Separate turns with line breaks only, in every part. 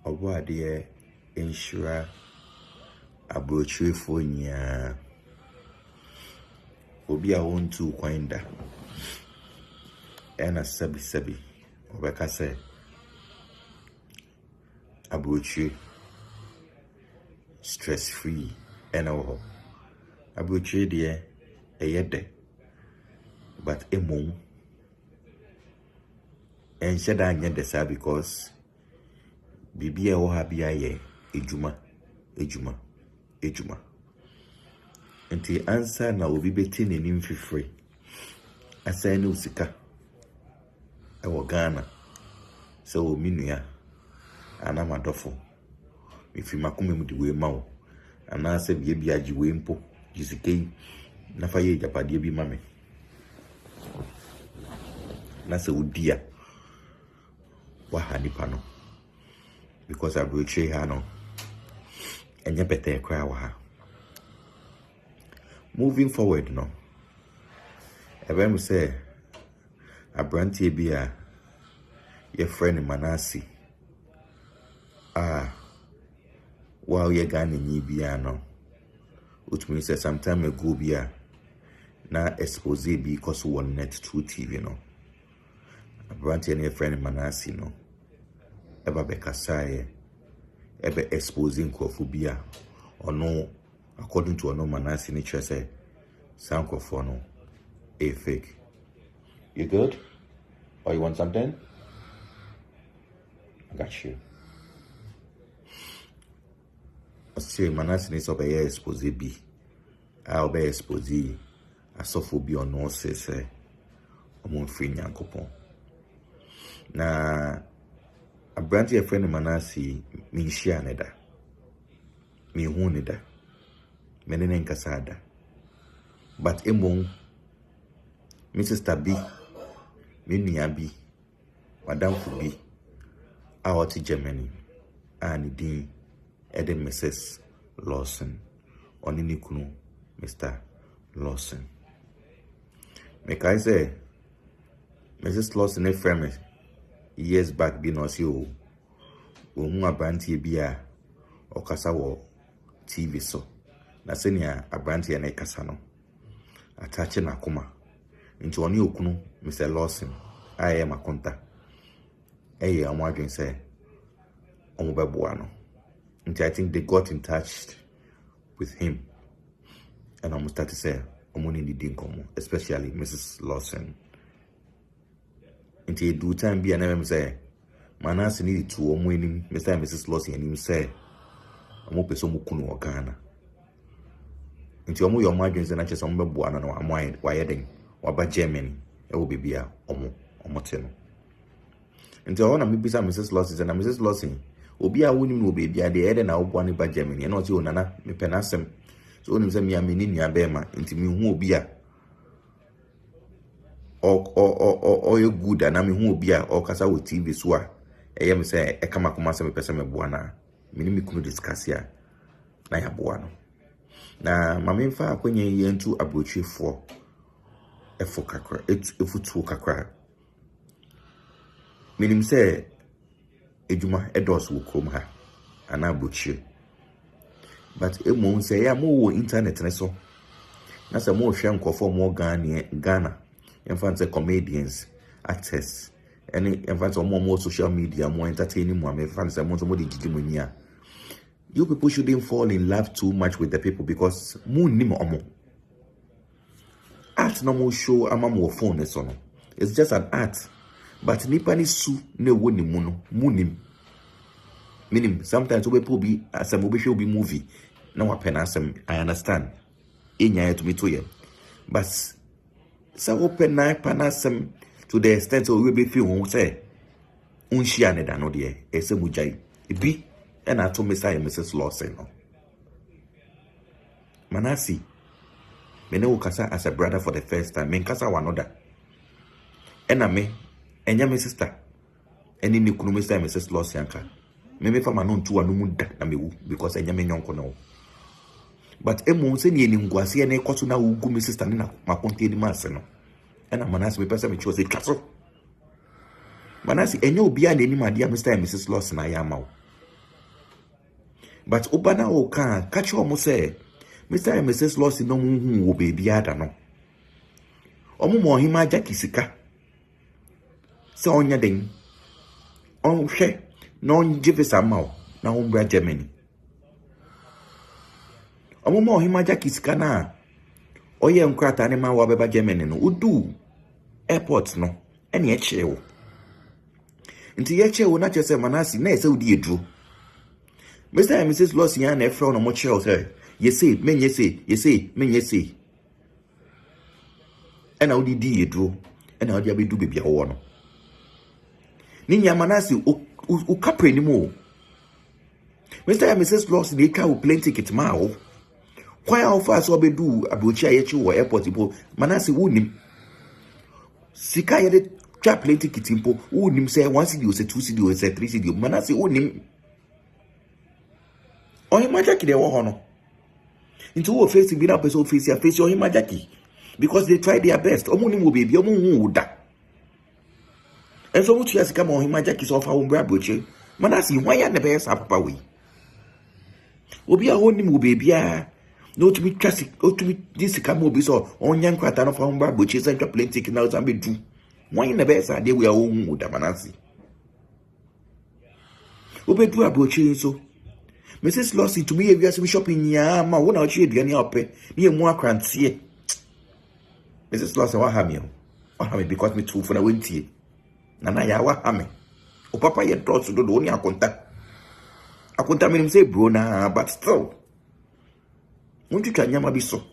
Obade ensure abrochirefo nya obi a wontu kwan da ena sabi obeka say abrochire stress free ena wo abrochire de eyede but emom and said I get the sir because Bibia o habia ye ejuma. And the answer na obi beti ne nim free. Asa ne usika. Ewo Ghana. So minua ana madofo. If you makome mu di we ma wo. Ana se bia agi we mpo. Jisike na fa ye japade bi ma me. Na se udia wahani pano because I will share hano and you better cry waha. Moving forward, no. Everyone say a brandy beer your friend Manasseh. While you're gone in Yibiano, which means that some time ago beer na expose because one net through TV, no. A brandy and your friend Manasseh, no. Eba bekasaye ebe exposing crofobia or no according to no Manasseh nature say sound crofo no a fake. You good? Or you want something? I got you. I say Manasseh needs to be expose be. I'll be expose a sophobia or no say I'm free nyankopon. Na a brandy a friend of Manasseh me share neda. Me hu neda. Menene nkasada. But emong Mrs. Tabi me nua bi Madam Fubi a wati Germany and din Eden Mrs. Lawson oni ni kunu Mr. Lawson. Make I say Mrs. Lawson a friend years back be no see o hu abrantie bia o kasa wo TV so na senia abrantie na kasa no atache na koma nti oni okunu Mr. Lawson aye makonta eye amwadwen say omobeboa no nti I think they got in touch with him and almost start to say omoni ni din komo especially Mrs. Lawson. Until do time be an say Manasseh need to winning Mr. and Mrs. Lawson and him say I'm open some kunu or Ghana. Until your margins and I just remember one and I'm wired or Germany, it will be a omoteno. Until I maybe some Mrs. Lawson and Mrs. Lawson will be a winning will be at the head and I'll one by Germany and not you nana me penasem. So when you say me a meaning ya bema into me who be a or you good and I mean who be a or kasa with TV so I am say I come akoma se me pese me buana me kunu discuss ya na ya buano na mama mfa akwenye yentu abrochifo efo kakra efutu kakra minim say ejuma edos wo krom ha ana abrochi but emo say ya mo internet ne so na say mo hwe nkofo mo Ghana in fact, comedians, actors, and in fact, more social media, more entertaining, more fans, and more the you people shouldn't fall in love too much with the people because moon nim omo. Art no more show amamo phone no. It's just an art. But nipani su ne woni muno munim. Meaning sometimes we be as a movie be movie. No asem I understand. Inya to me to you. But so open na panasem to the extent so we be feel say unshia ne da no de ese mujai ebi e na to Mr. and Mrs. Lawson no Manasseh me ne ukasa as a brother for the first time me nkasa wa another ena me enya me sister eni ni kunu Mr. and Mrs. Lawson ka me fa ma no ntu wa no mu da na me wu because enya me nyonko no but emu se ni ngwase na ekoto na ugu me sister na makonte ni mase no ena Manasseh me pesa me chose twaso Manasseh enye obi a na ni made Mr. and Mrs. Lawson na ya mawo But Obana Oka, catch almost say, Mr. and Mrs. Lossy no who will be no. Omo hima Jackie Sika. So on your ding. On she, non Jiffy Samau, now umbra Germany. Omo hima Jackie Sika na. Oye unkrata anima wabeba Germany no. Udu airports no. Any echewo. Inti echewo na chese Manasseh na ese udi edru. Mr. and Mrs. Lossy and a friend of my child said, Yes, say, men, yes, say, yes, say, men, yes, say. And how did you do? And how did you do baby? One. Ninya Manasseh, who cap anymore. Mr. and Mrs. Lossy, they can't plane ticket mouth. Why how fast will be do about Chayachu or airport? Manasseh wouldn't. Sika had a trap plane ticket impo, wouldn't say 1 CD, say 2 CD, say 3 CD. Manasseh wouldn't. Oh, him Jackie, they were honor. Into who facing be up so face your face or him Jackie. Because they try their best. Omuni will be your moon would die. And so much has come on him Jackie's off our brabutcher. Manasseh, why are the best up away? Will be a home will be no to be classic, or to be this come will be so on young quarter of our brabutchers and your plane taken out and be true. Why in the best idea we are home with Manasseh? Obe do a brochure so. Mrs. Lossy to me, if you are shopping, yeah, ma, one out here, any up, near more crants here. Mrs. Lossy, what have you? What have you because me too for the winter? Nana, ya, what have me? O papa, yet thought to do only a contact. I contact him say, Brona, but still. Won't you try Yama be so?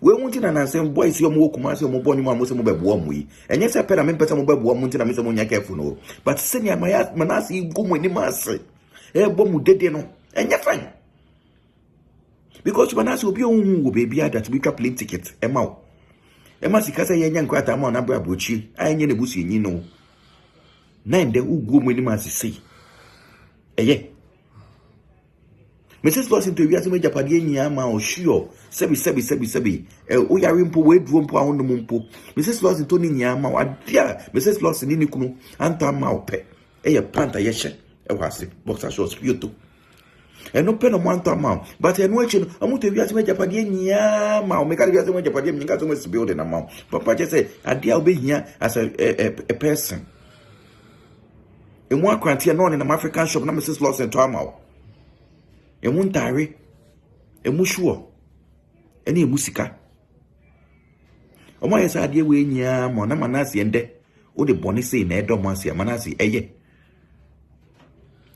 We won't in an answer, boys, your more commerce, your more bonny mamma, some mobile warm we. And yes, I pay a member some mobile warm mountain and Mr. Monia careful no. But senior, my ass, Manasseh, go when the master. Eh, bomb dead, no. And you're fine. Because Manasseh will be on baby that we can plane ticket. Emma Sikasa Yan Quata Mon Abrabuchi, I ain't the bussy, you know. Nine the who go when the man see. Eh, Mrs. Lossy to Yasma Japadian or sure, Sebi. We are in Poet room on the Mumpo. Mrs. Lossy Tony Yama, dear Mrs. Lossy Ninicuno, Anta Maupe, a panta yeshe, a was boxer shows you too. And no pen of one amount, but I'm watching. I'm going to be as much Japan, ma, make as much Japan, you got so much building amount. Papa just said, I deal be here as a person. In one country, known in an African shop, Mrs. Loss and Tomau. And one diary, a mushua, any musica. Oh, my idea way near Mona Manasseh and de, oh, the bonny say, Nedo Mansia, Manasseh, eh?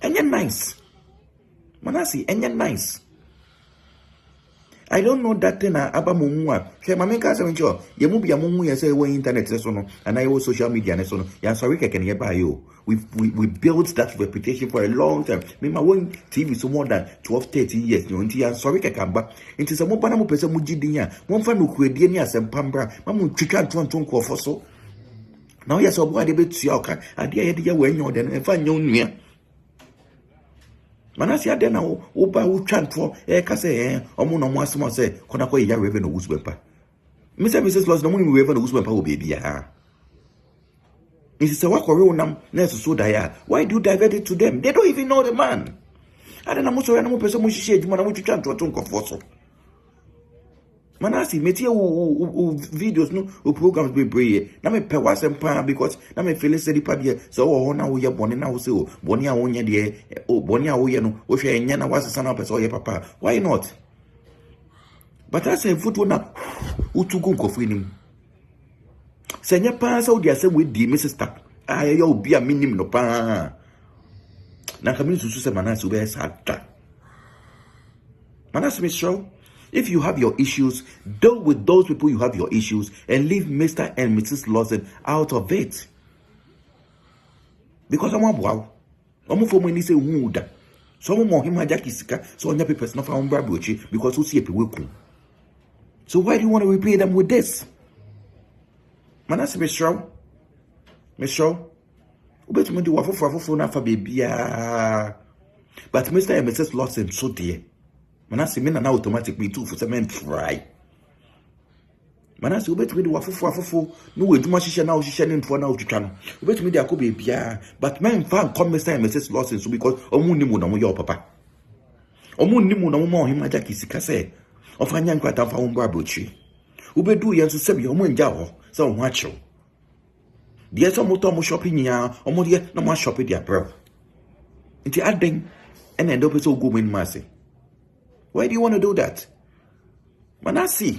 And you're nice. Manasseh, and you're nice. I don't know that thing abamumwa. She mameka say njo. Ye mu bia mumu ye say we internet so no and I was social media so no. Ya sorry can hear by you. We built that reputation for a long time. Me ma won TV so more than 12-13 years. No nti ya sorry can ba. Nti se mo bana mo pese mo gidin ya. Mo fa no kuadie ni asempambra. Ma mo twitwa ntonton ko so. Now yes obo ade betu ya oka. Ade ye de ya we nyo de no fa nyo nua. Manasseh ade na wo ba wo twanto ka say omo no mo asemo say kona ko ya reven no wusbempa. Mrs. Loss no mo reven no wusbempa wo baby ya. Mrs. Wakore unam na so da ya. Why do you divert it to them? They don't even know the man. Ade na mo so ya na mo pese mo hihie adwuma na mo twanto to nkofo so. Manasseh metie wo videos no o programs be brave na me pe wasem pa because na me feel say dipa de so wo na wo ye bone na wo say o bone a wo nya de o bone a wo ye no wo hwe nya na wasesa na person ye papa why not? But I say foot na utugu nkofo nim se nya pa sa wo de asem we di me sister aye yo obi a minim no pa na kamini susu se Manasseh wo be sa ta Manasseh me show. If you have your issues, deal with those people you have your issues and leave Mr. and Mrs. Lawson out of it. Because I'm wow. I'm for when say wooda. So I'm more him Jackie Sika, so on your papers not found Brabuchi because who see a people. So why do you want to repay them with this? Manasseh Miss Shaw. Bet me do waffle for na for baby. But Mr. and Mrs. Lawson so dear. Manasseh me na automatically too for cement fry. Manasseh ubet me do wafofo no we duma hihye na wo hihye ne ntfo na wo twitwa no ubet me de akobe bia but men fan come Mr. and Mrs. Lawson so because omu ni mu na mo ye papa Omo nimu na mo him aja kisika se ofanya nkrata fa wo bra brochi ubedu ye nso sebi omo nja ho se wo acho de so moto mo shopping ya omo de na mo shop dia bro nti aden ene ndo pe so go men mase. Why do you want to do that? Manasseh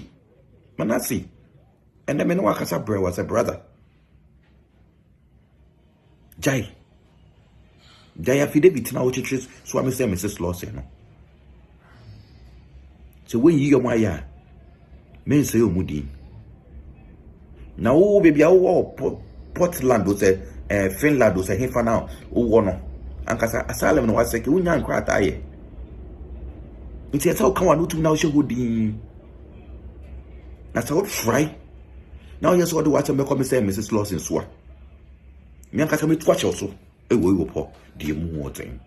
and then me no akasa bro was a brother Jai affidavit na wo churches so am say Mrs. Lawson no. So when you your ya men say omudi na wo baby wo Portland do say Finland do say hefa now wo no ankasa asylum no waseke unya nkrata aye nti esa ka wanu tum na wo hwegodi na so try now yes what do what me come say Mrs. Lawson so me ankasa me twa che so e wo po die mu hoten